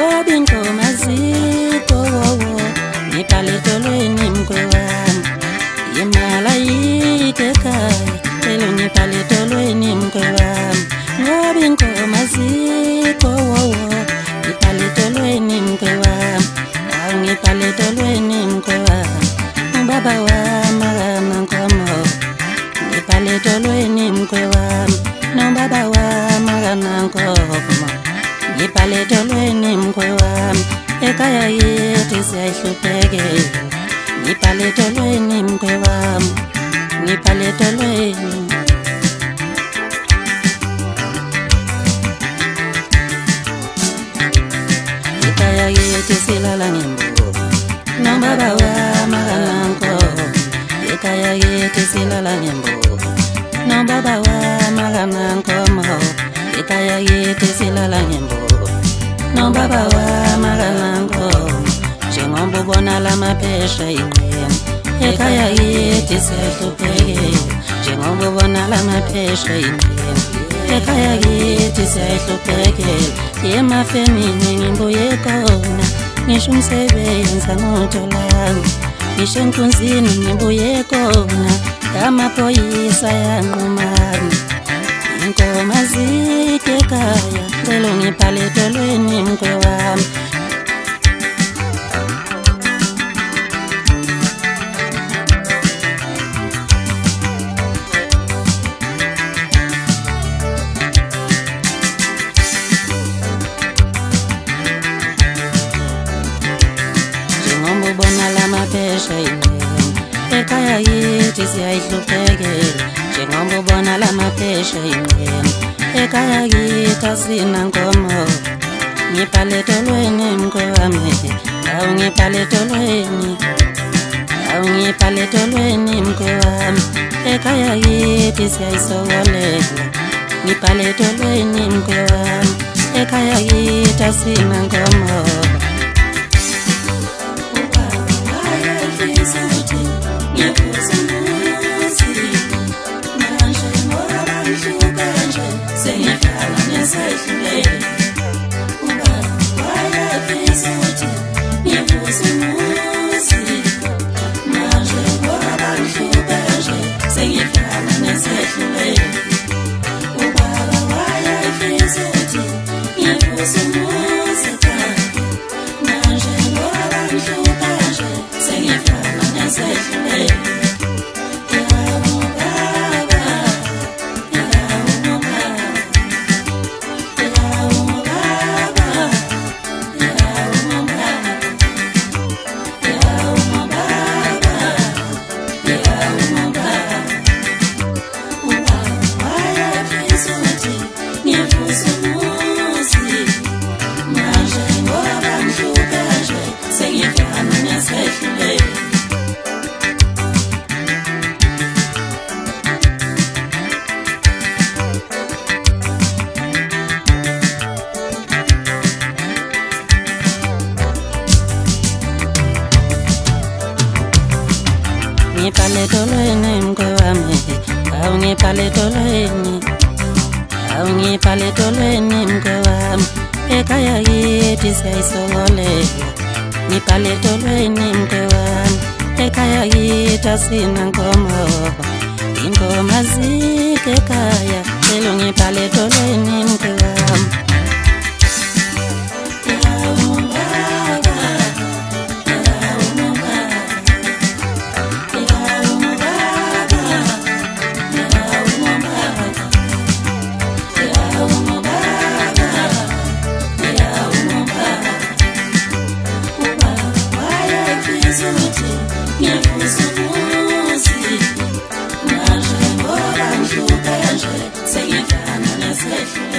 ngoba ingoma zikho Ngibhale Edolweni mkwe wami imali ayikho ekhaya cela ngibhale Edolweni mkwe wami ngoba ingoma zikho Ngibhale Edolweni mkwe wami ngibhale Edolweni mkwe wami ubaba wami akanankomo ngibhale Edolweni mkwe wami nobaba wami akanankomo ngibhale Edolweni mkwe wami ekhaya yethu siyahluphekela ngibhale Edolweni mkwe wami ngibhale Edolweni ekhaya yethu silala ngembuko nobaba wami akanankomo ekhaya yethu silala ngembuko nobaba wami akanankomo ekhaya yethu silala ngembuko nobaba wami akanankomo njengoba ubona lamaphesha inqema ekhaya yethu siyahluphekela njengoba ubona lamaphesha inqema ekhaya yethu siyahluphekela emafemini ngimbuye khona ngisho umsebenzi angutholanga ngisho enkunzini ngibuye khona amaphoyisa yanqumana ingoma zikho ekhaya cela ngibhale Edolweni mkwe wami njengoba ubona lamaphesha inqema ekhaya yethu siyahluphekela njengoba ubona lamaphesha inqema ekhaya yethu asinankomo ngibhale Edolweni mkwe wami ngibhale Edolweni ngibhale Edolweni mkwe wami ekhaya yethu siyayisokolela ngibhale Edolweni mkwe wami ekhaya yethu asinankomo ngibhale Edolweni mkwe wami ngibhale Edolweni ngibhale Edolweni mkwe wami ekhaya yethu siyayisokolela ngibhale Edolweni mkwe wami ekhaya yethu asinankomo ingoma zikho ekhaya cela ngibhale Edolweni mkwe wami Ngifana nesehlo